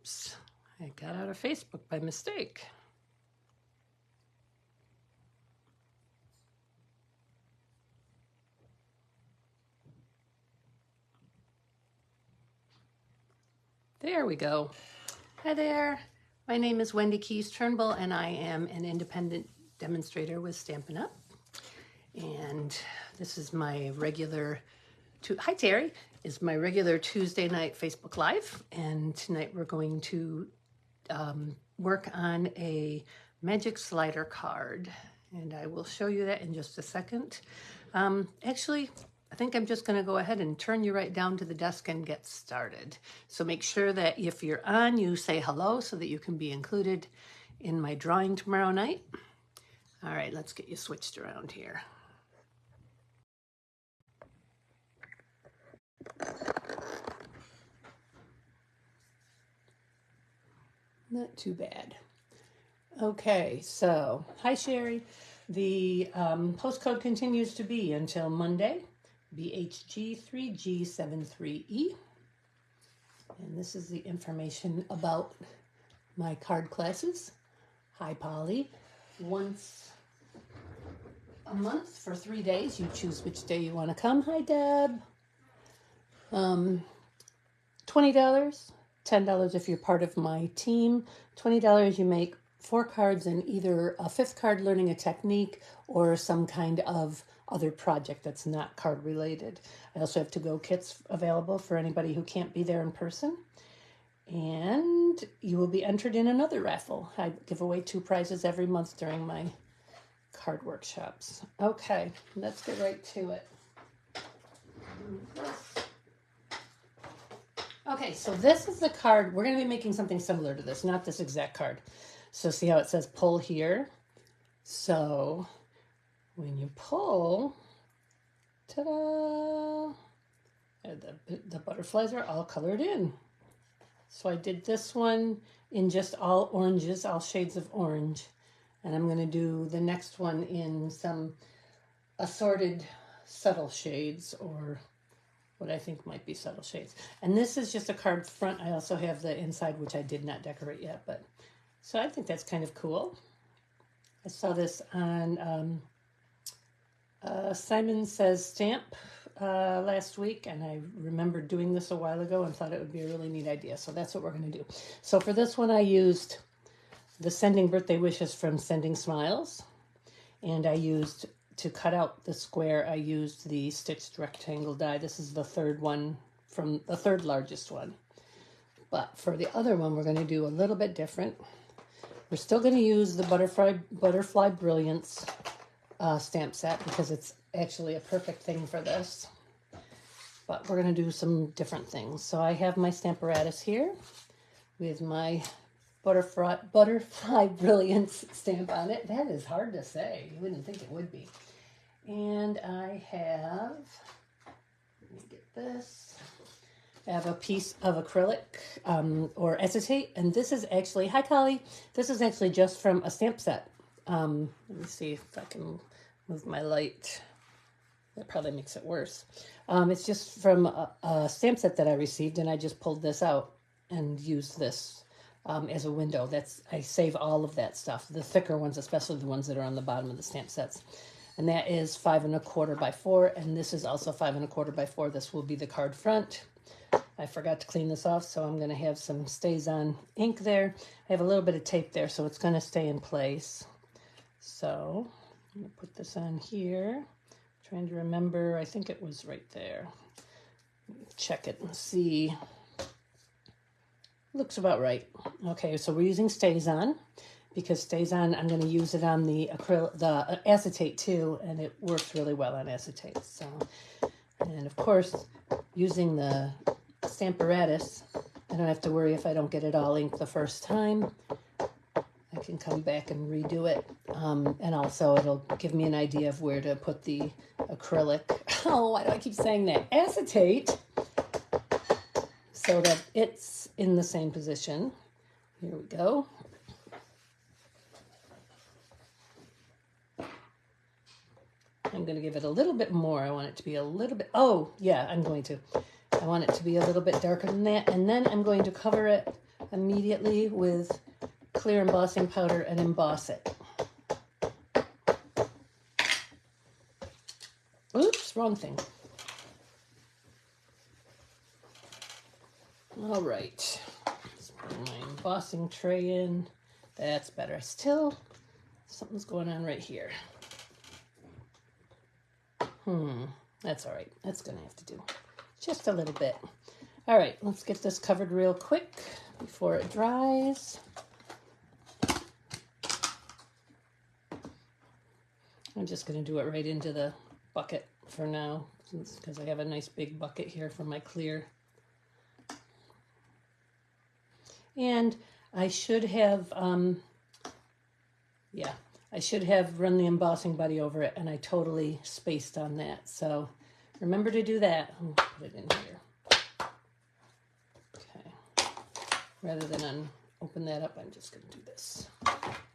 Oops, I got out of Facebook by mistake. There we go. Hi there. My name is Wendy Keys Turnbull, and I am an independent demonstrator with Stampin' Up. And this is my regular, hi Terry, is my regular Tuesday night Facebook Live. And tonight we're going to work on a magic slider card. And I will show you that in just a second. Actually, I think I'm just going to go ahead and turn you right down to the desk and get started. So make sure that if you're on, you say hello so that you can be included in my drawing tomorrow night. All right, let's get you switched around here. Not too bad. Okay, so hi Sherry. The postcode continues to be until Monday, BHG3G73E. And this is the information about my card classes. Hi Polly. Once a month for 3 days, you choose which day you want to come. Hi Deb. $20, $10 if you're part of my team. $20 you make 4 cards in either a 5th card learning a technique or some kind of other project that's not card related. I also have to-go kits available for anybody who can't be there in person. And you will be entered in another raffle. I give away 2 prizes every month during my card workshops. Okay, let's get right to it. Okay, so this is the card. We're going to be making something similar to this, not this exact card. So see how it says pull here? So when you pull, ta-da, the butterflies are all colored in. So I did this one in just all oranges, all shades of orange. And I'm going to do the next one in some assorted subtle shades, or what I think might be subtle shades. And this is just a card front. I also have the inside, which I did not decorate yet, but so I think that's kind of cool. I saw this on Simon Says Stamp last week, and I remembered doing this a while ago and thought it would be a really neat idea. So that's what we're going to do. So for this one, I used the Sending Birthday Wishes from Sending Smiles, and I used, to cut out the square, I used the stitched rectangle die. This is the third one, from the third largest one. But for the other one, we're going to do a little bit different. We're still going to use the Butterfly Brilliance stamp set because it's actually a perfect thing for this. But we're going to do some different things. So I have my Stamparatus here with my Butterfly Brilliance stamp on it. That is hard to say. You wouldn't think it would be. And I have, let me get this. I have a piece of acrylic or acetate, and this is actually, hi Collie, this is actually just from a stamp set. Let me see if I can move my light. That probably makes it worse. It's just from a stamp set that I received, and I just pulled this out and used this as a window. I save all of that stuff, the thicker ones, especially the ones that are on the bottom of the stamp sets. And that is 5 1/4 by 4, and this is also 5 1/4 by 4. This will be the card front. I forgot to clean this off, so I'm going to have some Stays-On ink there. I have a little bit of tape there, so it's going to stay in place. So I'm going to put this on here. Trying to remember, I think it was right there. Check it and see. Looks about right. Okay, so we're using Stays-On because Stays-On, I'm going to use it on the acetate too, and it works really well on acetate. So, and of course, using the Stamparatus, I don't have to worry if I don't get it all inked the first time. I can come back and redo it. And also it'll give me an idea of where to put the acrylic. Oh, why do I keep saying that? Acetate, so that it's in the same position. Here we go. I'm going to give it a little bit more. I want it to be a little bit, oh yeah, I'm going to. I want it to be a little bit darker than that. And then I'm going to cover it immediately with clear embossing powder and emboss it. Oops, wrong thing. All right, let's bring my embossing tray in. That's better. Something's going on right here. That's all right. That's gonna have to do just a little bit. All right, let's get this covered real quick before it dries. I'm just gonna do it right into the bucket for now, because I have a nice big bucket here for my clear. And I should have, I should have run the embossing buddy over it, and I totally spaced on that. So remember to do that. I'll put it in here. Okay. Rather than open that up, I'm just going to do this.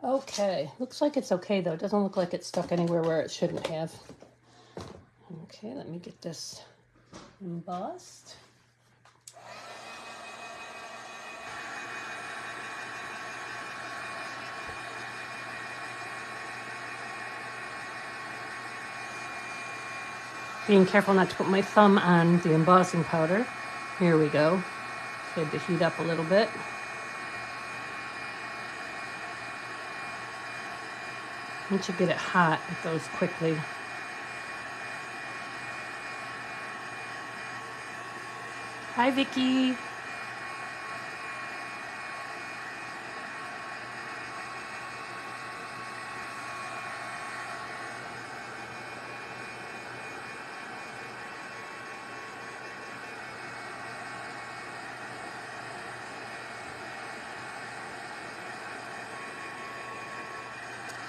Okay. Looks like it's okay, though. It doesn't look like it's stuck anywhere where it shouldn't have. Okay, let me get this embossed. Being careful not to put my thumb on the embossing powder. Here we go. Had to heat up a little bit. Once you get it hot, it goes quickly. Hi, Vicky.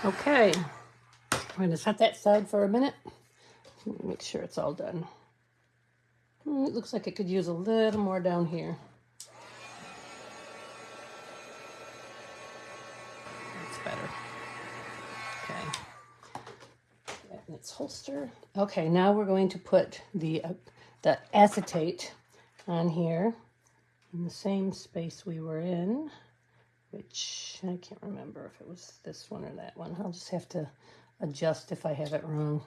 Okay, I'm going to set that aside for a minute. Make sure it's all done. It looks like it could use a little more down here. That's better. Okay. That in its holster. Okay, now we're going to put the acetate on here in the same space we were in, which I can't remember if it was this one or that one. I'll just have to adjust if I have it wrong.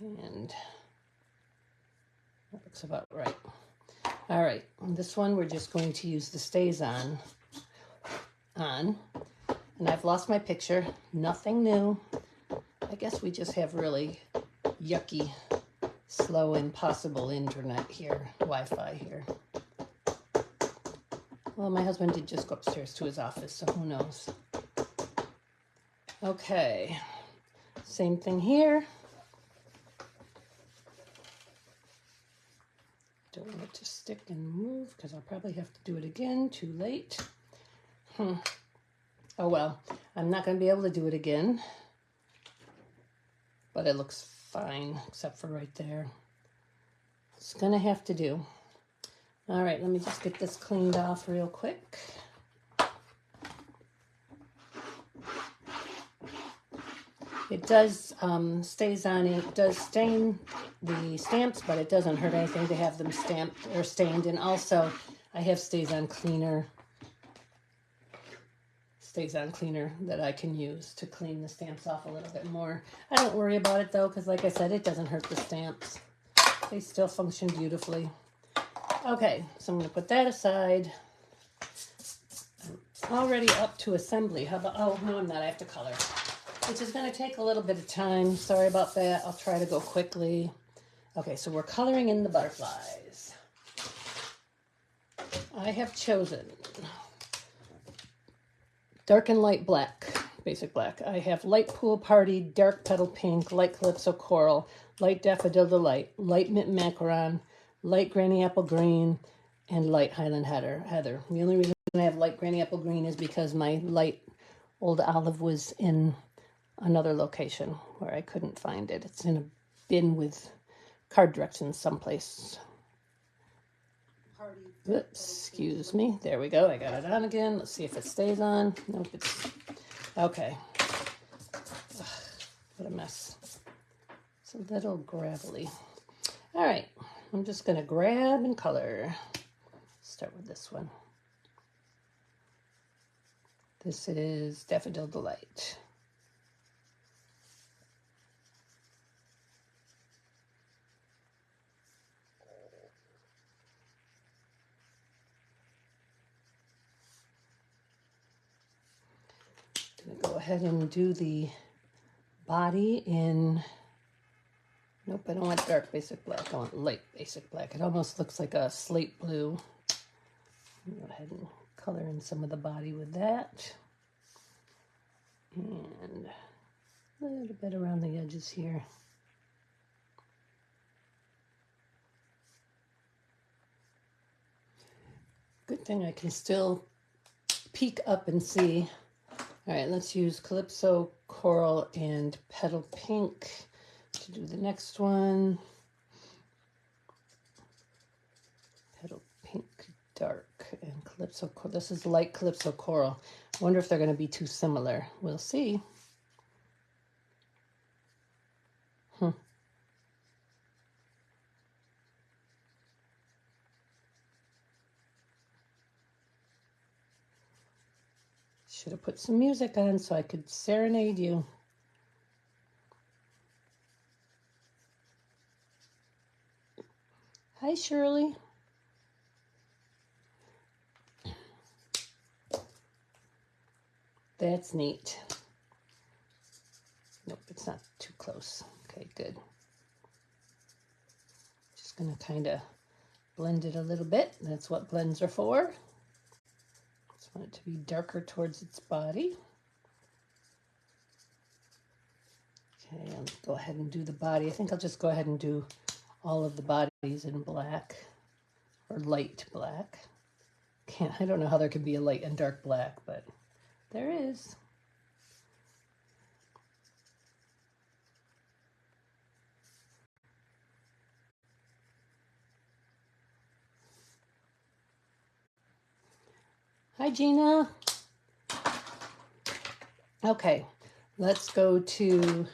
And that looks about right. All right, on this one we're just going to use the StazOn on. And I've lost my picture, nothing new. I guess we just have really yucky, slow, impossible internet here, Wi-Fi here. Well, my husband did just go upstairs to his office, so who knows. Okay, same thing here. Don't want it to stick and move because I'll probably have to do it again, too late. Oh well, I'm not going to be able to do it again, but it looks fine except for right there. It's going to have to do. All right, let me just get this cleaned off real quick. It does StazOn, it does stain the stamps, but it doesn't hurt anything to have them stamped or stained. And also, I have StazOn cleaner that I can use to clean the stamps off a little bit more. I don't worry about it though, because like I said, it doesn't hurt the stamps. They still function beautifully. Okay, so I'm going to put that aside. I'm already up to assembly. How about, oh, no, I'm not. I have to color, which is going to take a little bit of time. Sorry about that. I'll try to go quickly. Okay, so we're coloring in the butterflies. I have chosen dark and light black, basic black. I have light pool party, dark petal pink, light calypso coral, light daffodil delight, light mint macaron, light granny apple green, and light highland heather. The only reason I have light granny apple green is because my light old olive was in another location where I couldn't find it. It's in a bin with card directions someplace. Oops, excuse me. There we go. I got it on again. Let's see if it stays on. Nope, it's okay. Ugh, what a mess. It's a little gravelly. All right, I'm just going to grab and color. start with this one. This is Daffodil Delight. I'm gonna go ahead and do the body in, nope, I don't want dark basic black, I want light basic black. It almost looks like a slate blue. Go ahead and color in some of the body with that. And a little bit around the edges here. Good thing I can still peek up and see. All right, let's use Calypso Coral and Petal Pink to do the next one. Petal Pink Dark and Calypso Coral. This is light Calypso Coral. I wonder if they're going to be too similar. We'll see. Should have put some music on so I could serenade you. Hi, Shirley. That's neat. Nope, it's not too close. Okay, good. Just gonna kind of blend it a little bit. That's what blends are for. Just want it to be darker towards its body. Okay, I'll go ahead and do the body. I think I'll just go ahead and do all of the bodies in black or light black. I don't know how there can be a light and dark black, but there is. Hi, Gina. Okay, let's go to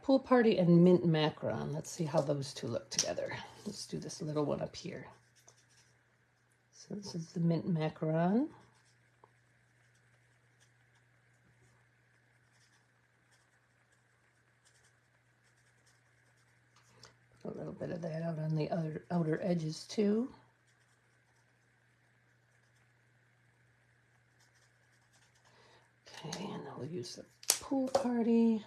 Pool Party and Mint Macaron. Let's see how those two look together. Let's do this little one up here. So this is the Mint Macaron. Put a little bit of that out on the outer edges too. Okay, and then we'll use the Pool Party.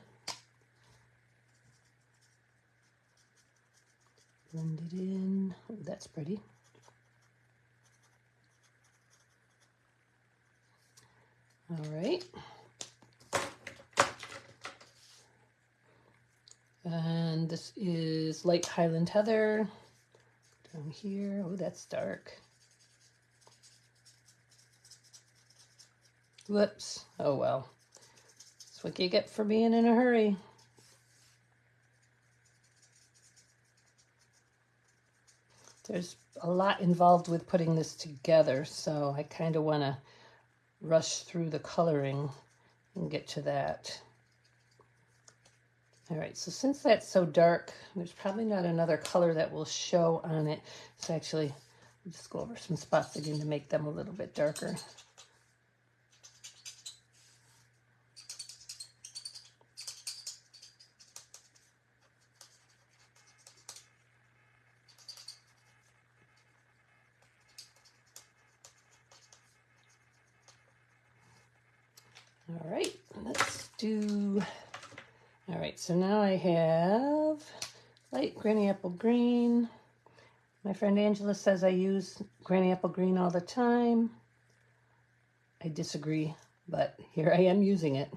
Blend it in. Oh, that's pretty. All right. And this is Light Highland Heather. Down here. Oh, that's dark. Whoops. Oh, well. That's what you get for being in a hurry. There's a lot involved with putting this together, so I kind of want to rush through the coloring and get to that. All right, so since that's so dark, there's probably not another color that will show on it. So actually, I'll just go over some spots again to make them a little bit darker. All right, let's do, all right, so now I have light Granny Apple Green. My friend Angela says I use Granny Apple Green all the time. I disagree, but here I am using it.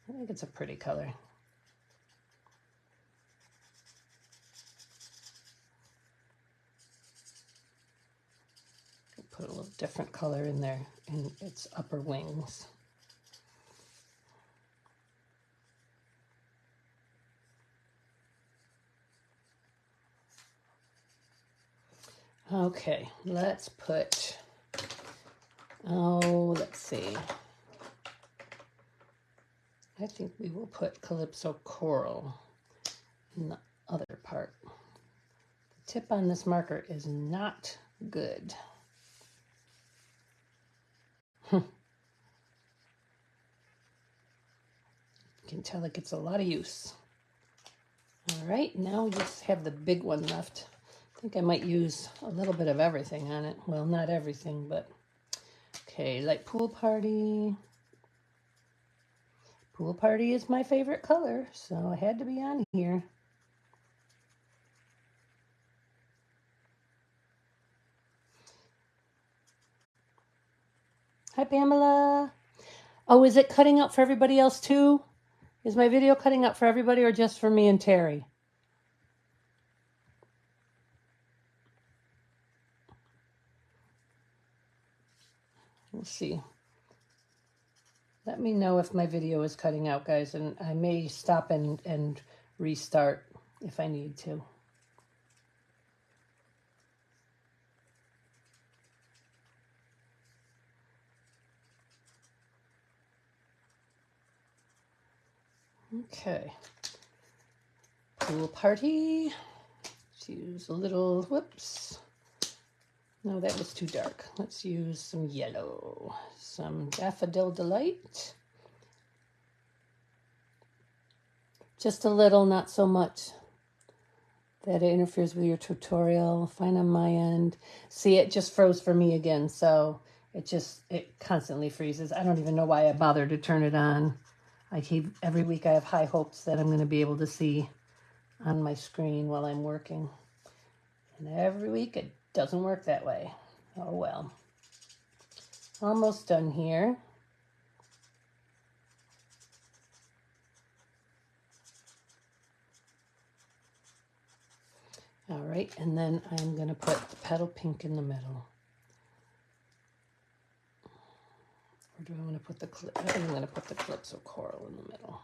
I think it's a pretty color. Put a little different color in there in its upper wings. Okay, let's put, oh, let's see. I think we will put Calypso Coral in the other part. tip on this marker is not good. You can tell it gets a lot of use. All right, now we just have the big one left. I think I might use a little bit of everything on it. Well, not everything, but okay, like Pool Party. Pool Party is my favorite color, so it had to be on here. Hi, Pamela. Oh, is it cutting out for everybody else too? Is my video cutting out for everybody or just for me and Terry? We'll see. Let me know if my video is cutting out, guys, and I may stop and restart if I need to. Okay. Pool Party. Let's use a little, whoops. No, that was too dark. Let's use some yellow. Some Daffodil Delight. Just a little, not so much that it interferes with your tutorial. Fine on my end. See, it just froze for me again, so it constantly freezes. I don't even know why I bothered to turn it on. Every week I have high hopes that I'm going to be able to see on my screen while I'm working. And every week it doesn't work that way. Oh well. Almost done here. All right, and then I'm going to put the petal pink in the middle. Or do I want to put the I think I'm going to put the Calypso Coral in the middle.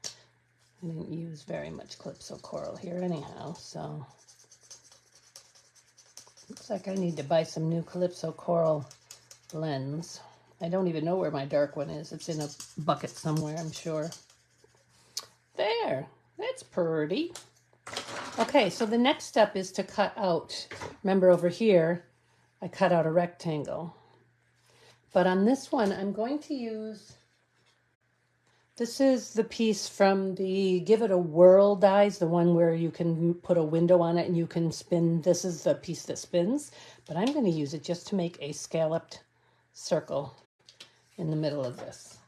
I didn't use very much Calypso Coral here anyhow, so looks like I need to buy some new Calypso Coral blends. I don't even know where my dark one is. It's in a bucket somewhere, I'm sure. There, that's pretty. Okay, so the next step is to cut out. Remember over here, I cut out a rectangle. But on this one, I'm going to use, this is the piece from the Give It a Whirl dies, the one where you can put a window on it and you can spin. This is the piece that spins, but I'm going to use it just to make a scalloped circle in the middle of this.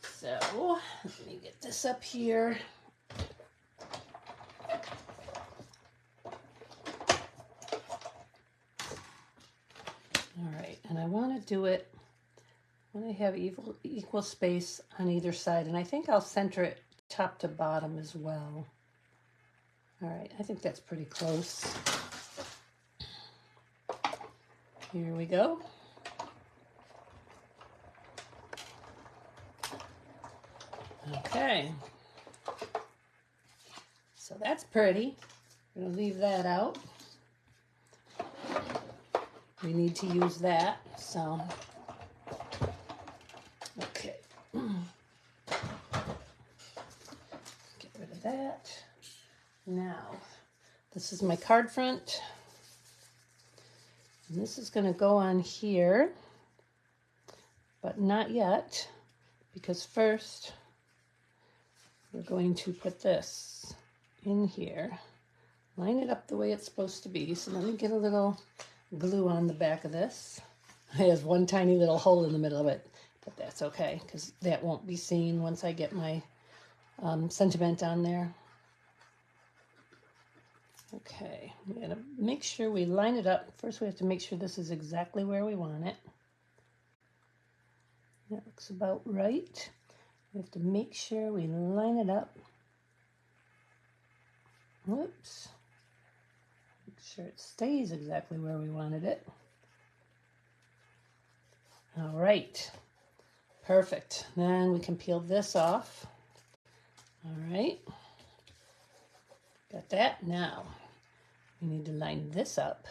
So let me get this up here. All right, and I want to do it when I have equal space on either side, and I think I'll center it top to bottom as well. All right, I think that's pretty close. Here we go. Okay, so that's pretty. I'm gonna leave that out. We need to use that, so, okay. Get rid of that. Now, this is my card front. And this is gonna go on here, but not yet, because first we're going to put this in here. Line it up the way it's supposed to be. So let me get a little glue on the back of this. It has one tiny little hole in the middle of it, but that's okay because that won't be seen once I get my sentiment on there. Okay, we're gonna make sure we line it up. First we have to make sure this is exactly where we want it. That looks about right. We have to make sure we line it up. Whoops. Make sure it stays exactly where we wanted it. All right, perfect. Then we can peel this off. All right, got that. Now we need to line this up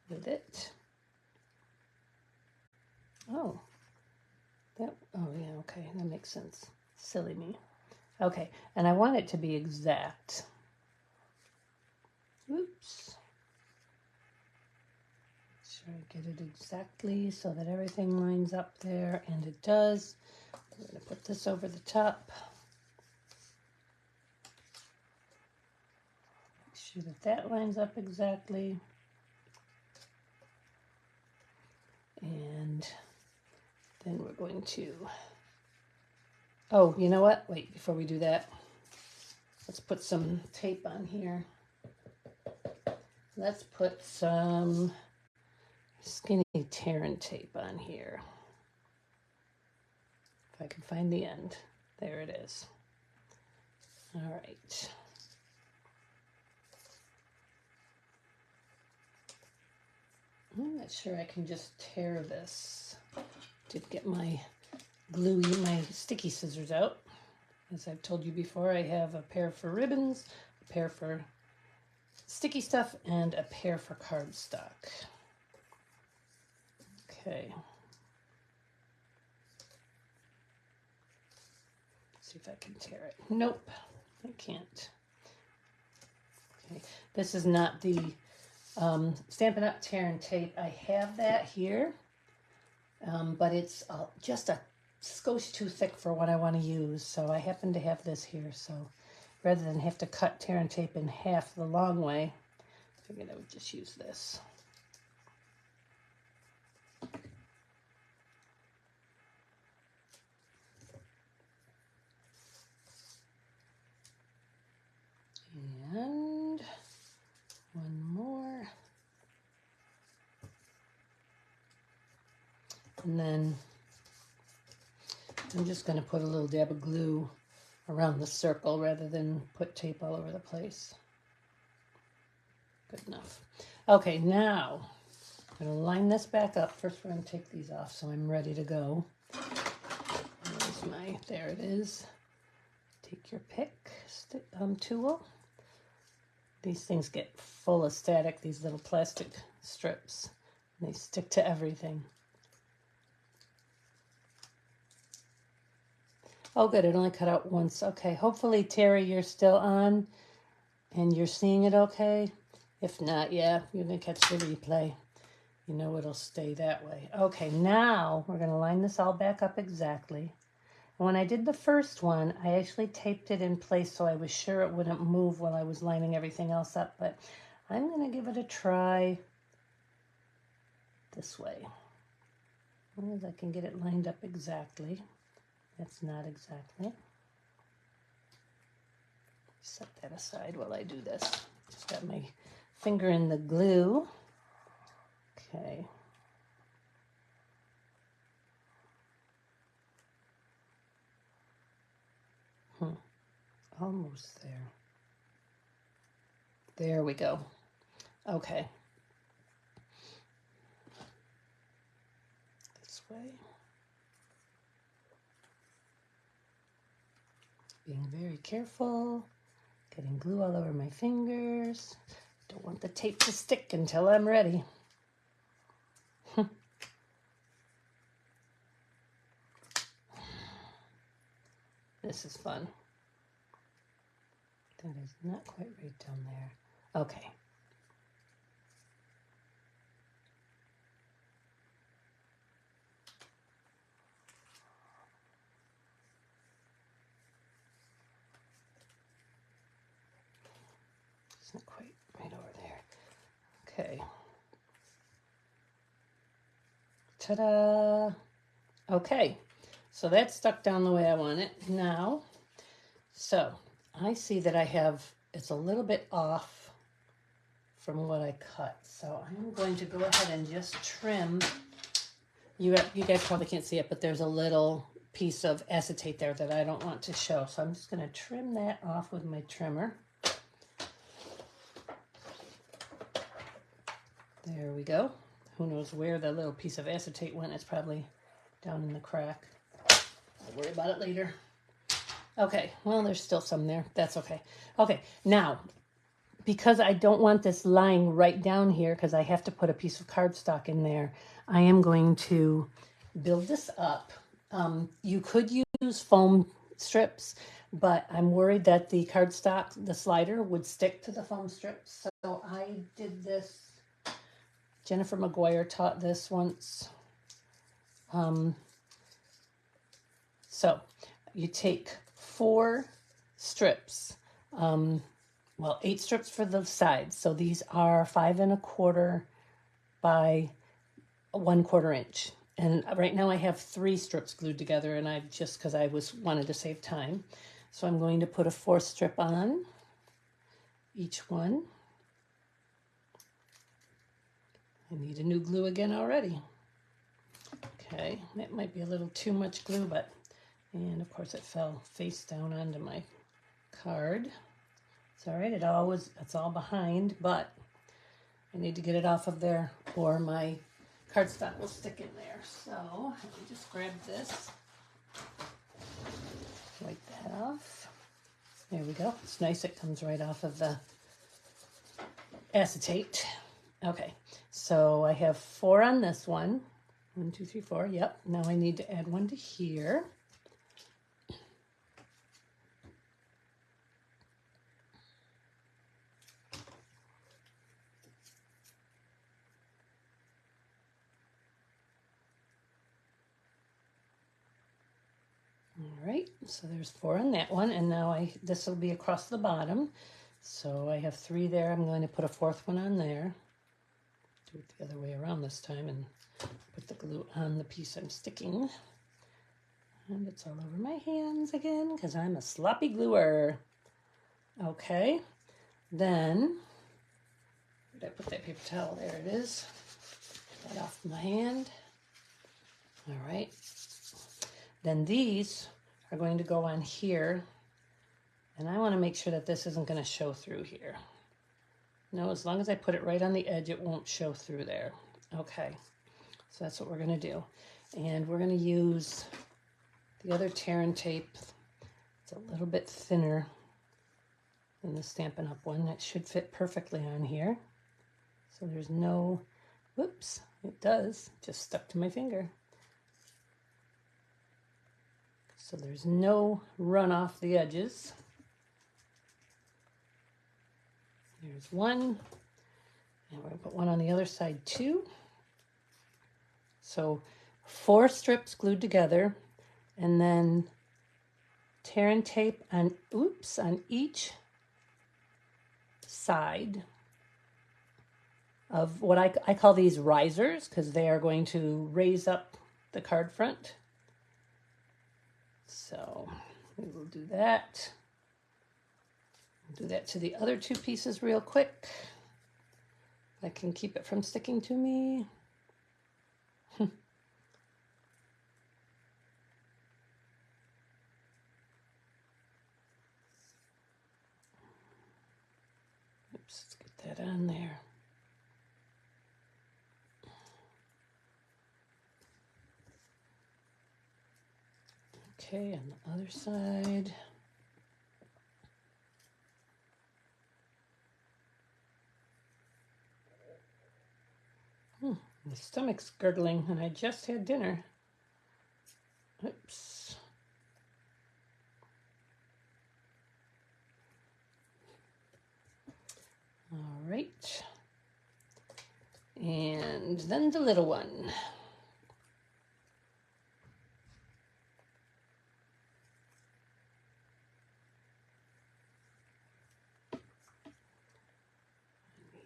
with it. Oh, yeah, okay, that makes sense. Silly me. Okay, and I want it to be exact. Oops. Make sure I get it exactly so that everything lines up there, and it does. I'm going to put this over the top. Make sure that that lines up exactly. And then we're going to, oh, you know what? Wait, before we do that, let's put some tape on here. Let's put some skinny Terran tape on here. If I can find the end. There it is. All right. I'm not sure I can just tear this. Did get my my sticky scissors out. As I've told you before, I have a pair for ribbons, a pair for sticky stuff, and a pair for cardstock. Okay. See if I can tear it. Nope, I can't. Okay, this is not the Stampin' Up! Terran tape. I have that here, but it's just a skosh too thick for what I want to use. So I happen to have this here. So rather than have to cut Terran tape in half the long way, I figured I would just use this. And one more. And then I'm just going to put a little dab of glue around the circle rather than put tape all over the place. Good enough. Okay, now I'm going to line this back up. First, we're going to take these off so I'm ready to go. There it is. Take your pick tool. These things get full of static, these little plastic strips. They stick to everything. Oh, good, it only cut out once. Okay, hopefully, Terry, you're still on and you're seeing it okay. If not, yeah, you're going to catch the replay. You know it'll stay that way. Okay, now we're going to line this all back up exactly. When I did the first one, I actually taped it in place so I was sure it wouldn't move while I was lining everything else up, but I'm going to give it a try this way. As long as I can get it lined up exactly. That's not exactly. Set that aside while I do this. Just got my finger in the glue. Okay. Almost there. There we go. Okay. This way. Being very careful. Getting glue all over my fingers. Don't want the tape to stick until I'm ready. This is fun. That is not quite right down there. Okay. It's not quite right over there. Okay. Ta-da! Okay, so that's stuck down the way I want it. Now, so I see that I have, it's a little bit off from what I cut. So I'm going to go ahead and just trim. You guys probably can't see it, but there's a little piece of acetate there that I don't want to show. So I'm just going to trim that off with my trimmer. There we go. Who knows where the little piece of acetate went? It's probably down in the crack. I'll worry about it later. Okay, well, there's still some there. That's okay. Okay, now, because I don't want this lying right down here, because I have to put a piece of cardstock in there, I am going to build this up. You could use foam strips, but I'm worried that the cardstock, the slider, would stick to the foam strips. So I did this. Jennifer McGuire taught this once. So you take 4 strips, well, 8 strips for the sides. So these are 5 1/4 by 1/4 inch. And right now I have 3 strips glued together, and I just, because I wanted to save time. So I'm going to put a 4th strip on each one. I need a new glue again already. Okay, that might be a little too much glue, but, and of course it fell face down onto my card. It's all right, it's all behind, but I need to get it off of there or my cardstock will stick in there. So let me just grab this, wipe that off. There we go. It's nice, it comes right off of the acetate. Okay, so I have 4 on this one. 1, 2, 3, 4. Yep. Now I need to add one to here. All right, so there's 4 on that one, and now this will be across the bottom. So I have 3 there. I'm going to put a 4th one on there. Do it the other way around this time and put the glue on the piece I'm sticking. And it's all over my hands again because I'm a sloppy gluer. Okay, then, where did I put that paper towel? There it is. Get that off my hand. All right. Then these are going to go on here. And I want to make sure that this isn't going to show through here. No, as long as I put it right on the edge, it won't show through there. Okay, so that's what we're going to do. And we're going to use the other tear and tape. It's a little bit thinner than the Stampin' Up! One. That should fit perfectly on here. So there's no, whoops, it does, just stuck to my finger. So there's no run off the edges. There's one, and we're going to put one on the other side too. So 4 strips glued together, and then tear and tape on, on each side of what I call these risers, because they are going to raise up the card front. So we will do that. Do that to the other 2 pieces real quick. I can keep it from sticking to me. Oops, let's get that on there. Okay, on the other side. My stomach's gurgling, and I just had dinner. Oops. All right. And then the little one.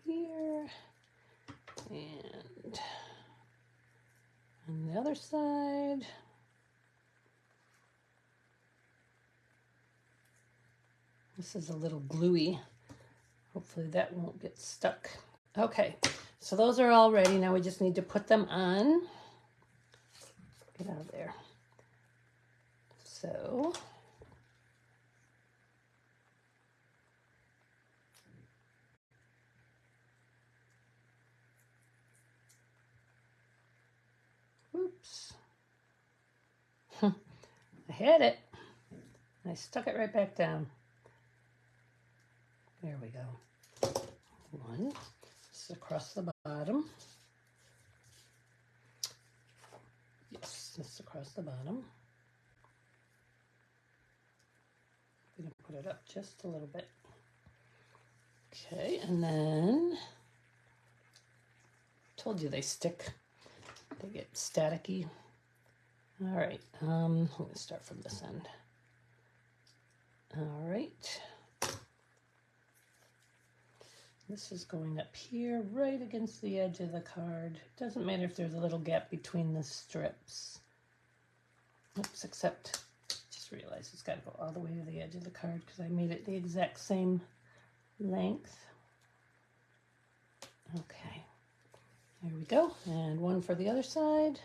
Here. And on the other side. This is a little gluey. Hopefully that won't get stuck. Okay, so those are all ready. Now we just need to put them on. Get out of there. So oops. I had it. I stuck it right back down. There we go. One. This is across the bottom. Yes, this is across the bottom. just a little bit. Okay, and then told you they stick. They get staticky. All right, I'm gonna start from this end. All right. This is going up here, right against the edge of the card. Doesn't matter if there's a little gap between the strips. Oops, except just realized it's got to go all the way to the edge of the card because I made it the exact same length. Okay, there we go. And one for the other side.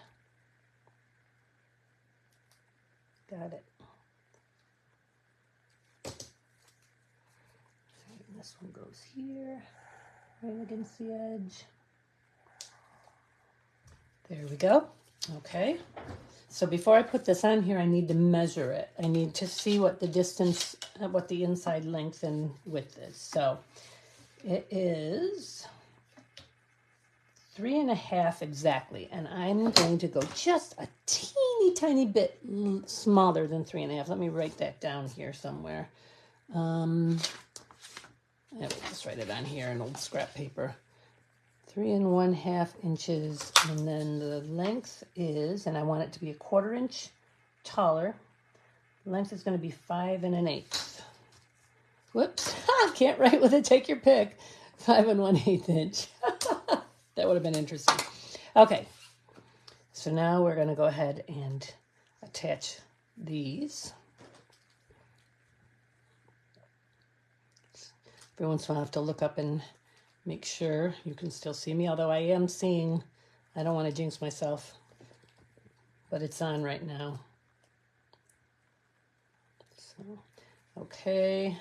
Got it. And this one goes here, right against the edge. There we go. Okay. So before I put this on here, I need to measure it. I need to see what the distance, what the inside length and width is. So it is 3.5 exactly. And I'm going to go just a teeny tiny bit smaller than 3.5. Let me write that down here somewhere. I will just write it on here in old scrap paper. 3.5 inches, and then the length is, and I want it to be 1/4 inch taller. The length is going to be 5 1/8. Whoops, can't write with it. Take your pick. 5 1/8 inch. That would have been interesting. Okay, so now we're going to go ahead and attach these. Every once in a while I have to look up and make sure you can still see me, although I am seeing, I don't want to jinx myself, but it's on right now. So, okay,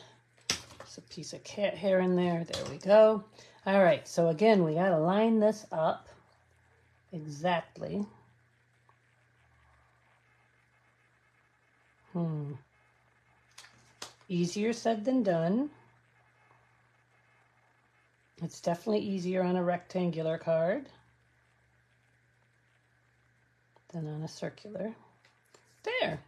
there's a piece of cat hair in there. There we go. All right, so again, we got to line this up exactly. Easier said than done. It's definitely easier on a rectangular card than on a circular. There,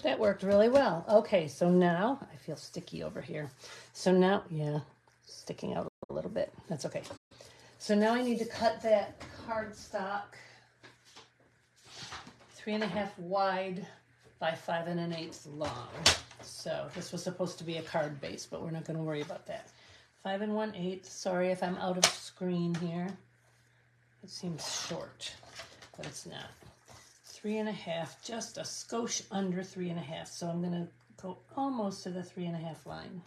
that worked really well. Okay, so now, I feel sticky over here. So now, yeah, sticking out a little bit. That's okay. So now I need to cut that cardstock 3.5 wide by 5 1/8 long. So this was supposed to be a card base, but we're not going to worry about that. 5 1/8. Sorry if I'm out of screen here. It seems short, but it's not. 3.5, just a skosh under 3.5. So I'm going to go almost to the 3.5 line.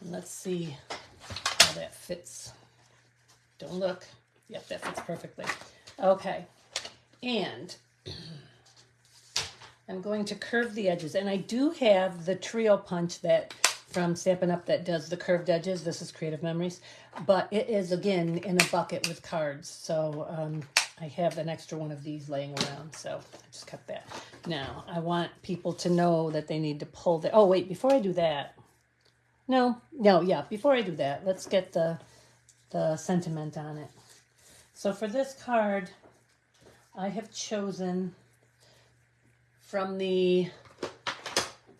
And let's see how that fits. Don't look. Yep, that fits perfectly. Okay, and I'm going to curve the edges. And I do have the Trio Punch that from Stampin' Up! That does the curved edges. This is Creative Memories. But it is, again, in a bucket with cards. So I have an extra one of these laying around. So I just cut that. Now, I want people to know that they need to pull the... Oh, wait, before I do that... Before I do that, let's get the sentiment on it. So for this card, I have chosen from the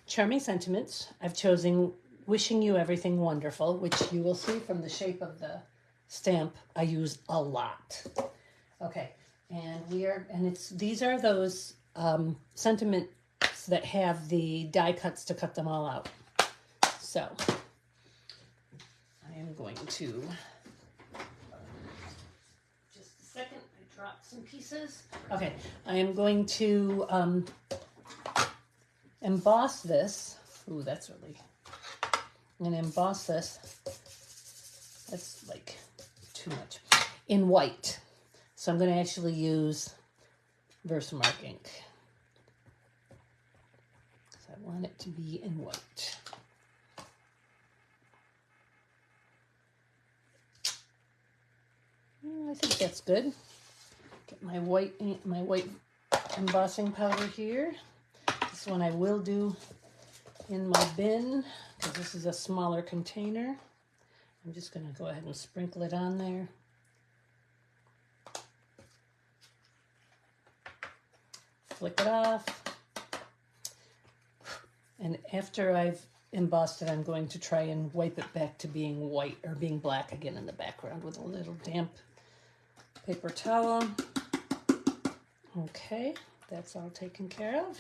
Charming Sentiments, I've chosen Wishing You Everything Wonderful, which you will see from the shape of the stamp I use a lot. Okay, and these are those sentiments that have the die cuts to cut them all out. So I am going to, just a second, I dropped some pieces. Okay, I am going to emboss this. Ooh, that's really, I'm going to emboss this. That's like too much. In white. So I'm going to actually use Versamark ink. So I want it to be in white. I think that's good. Get my white embossing powder here. This one I will do in my bin because this is a smaller container. I'm just going to go ahead and sprinkle it on there. Flick it off. And after I've embossed it, I'm going to try and wipe it back to being white or being black again in the background with a little damp paper towel. Okay, that's all taken care of.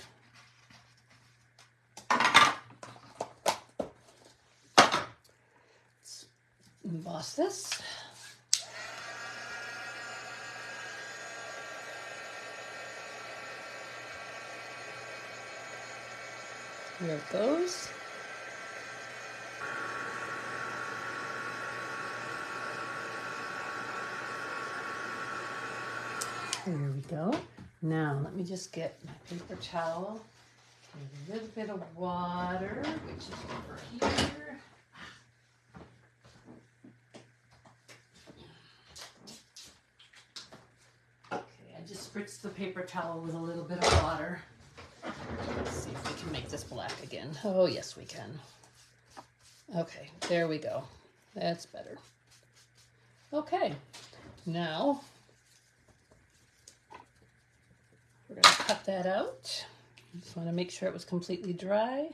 Let's emboss this. Here it goes. There we go. Now, let me just get my paper towel and a little bit of water, which is over here. Okay, I just spritzed the paper towel with a little bit of water. Let's see if we can make this black again. Oh, yes, we can. Okay, there we go. That's better. Okay, now we're going to cut that out. Just want to make sure it was completely dry.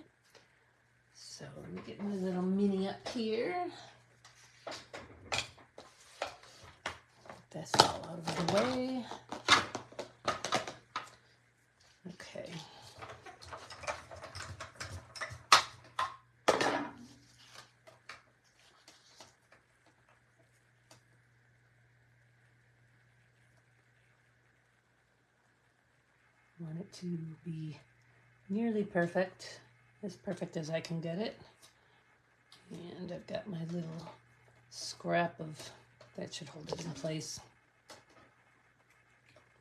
So let me get my little mini up here. That's all out of the way. Okay. I want it to be nearly perfect as I can get it. And I've got my little scrap of, that should hold it in place.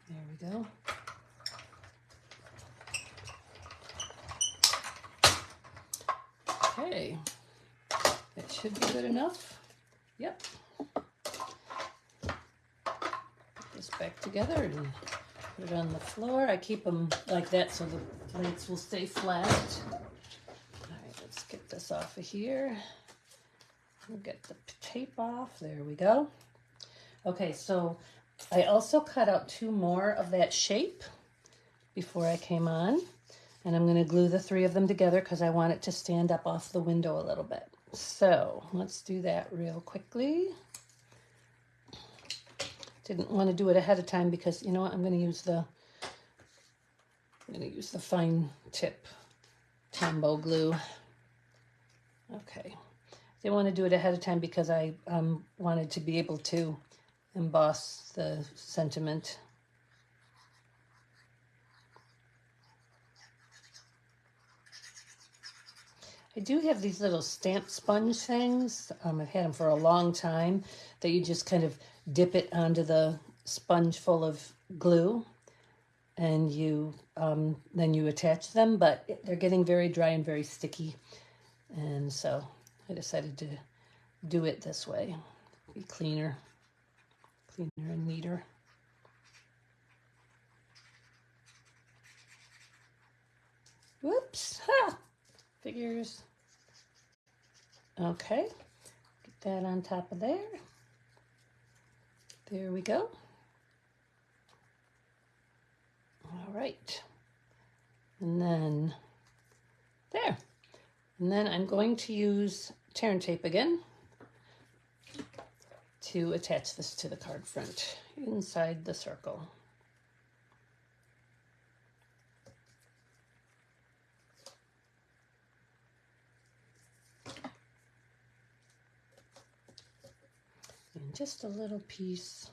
There we go. Okay, that should be good enough. Yep. Put this back together and put it on the floor. I keep them like that so the plates will stay flat. All right, let's get this off of here. We'll get the tape off. There we go. Okay, so I also cut out 2 more of that shape before I came on. And I'm going to glue the 3 of them together because I want it to stand up off the window a little bit. So let's do that real quickly. Didn't want to do it ahead of time because, you know what, I'm going to use the fine tip Tombow glue. Okay. Didn't want to do it ahead of time because I wanted to be able to emboss the sentiment. I do have these little stamp sponge things. I've had them for a long time that you just kind of dip it onto the sponge full of glue and you then you attach them, but they're getting very dry and very sticky. And so I decided to do it this way. Be cleaner and neater. Whoops, ha! Figures. Okay, get that on top of there. There we go. All right. And then there. And then I'm going to use tear and tape again to attach this to the card front inside the circle. And just a little piece.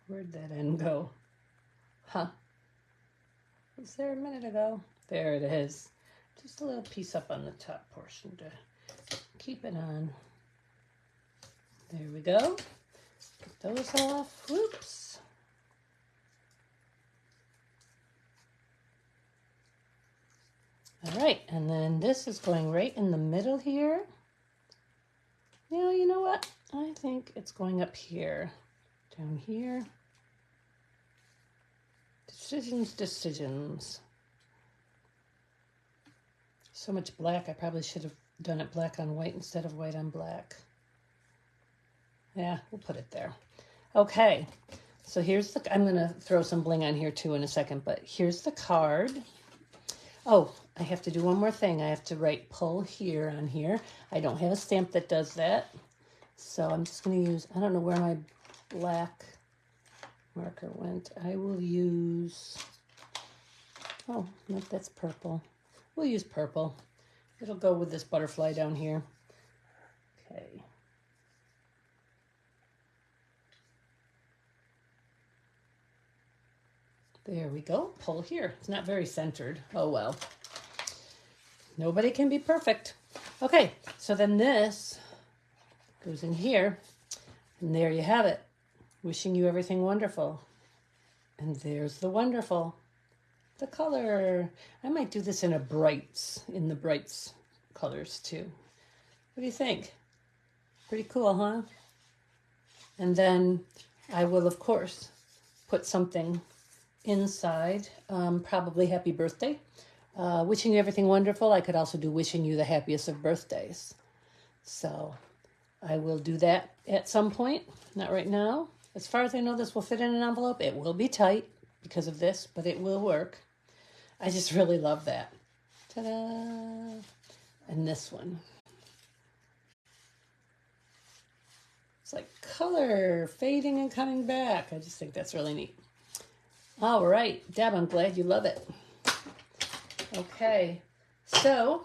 Where'd that end go? Huh? Was there a minute ago? There it is. Just a little piece up on the top portion to keep it on. There we go. Get those off. Whoops. All right, and then this is going right in the middle here. Now, you know what? I think it's going up here, down here. Decisions. So much black, I probably should have done it black on white instead of white on black. Yeah, we'll put it there. Okay, so here's the, I'm gonna throw some bling on here too in a second, but here's the card. Oh, I have to do one more thing. I have to write pull here on here. I don't have a stamp that does that. So I'm just going to use, I don't know where my black marker went. I will use, oh, no, that's purple. We'll use purple. It'll go with this butterfly down here. Okay. There we go. Pull here. It's not very centered. Oh well. Nobody can be perfect. Okay, so then this goes in here. And there you have it. Wishing you everything wonderful. And there's the wonderful. The color. I might do this in the brights colors too. What do you think? Pretty cool, huh? And then I will, of course, put something inside, probably happy birthday. Wishing you everything wonderful. I could also do wishing you the happiest of birthdays. So I will do that at some point, not right now. As far as I know, this will fit in an envelope. It will be tight because of this, but it will work. I just really love that. Ta-da! And this one. It's like color fading and coming back. I just think that's really neat. All right, Deb, I'm glad you love it. Okay, so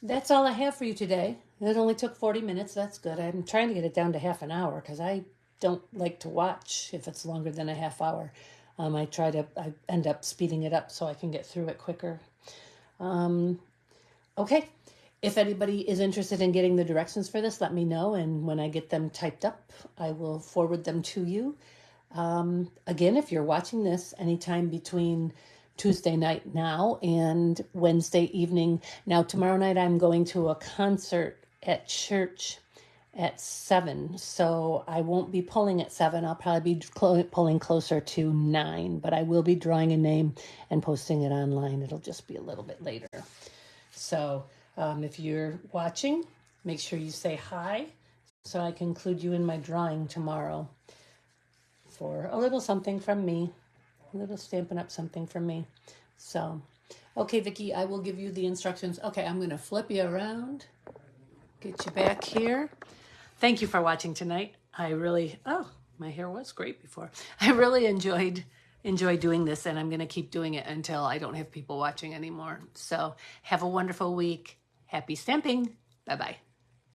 that's all I have for you today. It only took 40 minutes. That's good. I'm trying to get it down to half an hour because I don't like to watch if it's longer than a half hour. I end up speeding it up so I can get through it quicker. Okay, if anybody is interested in getting the directions for this, let me know. And when I get them typed up, I will forward them to you. Again, if you're watching this anytime between Tuesday night now and Wednesday evening. Now, tomorrow night I'm going to a concert at church at 7, so I won't be pulling at 7. I'll probably be pulling closer to 9, but I will be drawing a name and posting it online. It'll just be a little bit later. So if you're watching, make sure you say hi so I can include you in my drawing tomorrow for a little something from me. A little Stampin' Up! Something from me. So, okay, Vicki, I will give you the instructions. Okay, I'm going to flip you around, get you back here. Thank you for watching tonight. My hair was great before. I really enjoyed doing this, and I'm going to keep doing it until I don't have people watching anymore. So, have a wonderful week. Happy stamping. Bye-bye.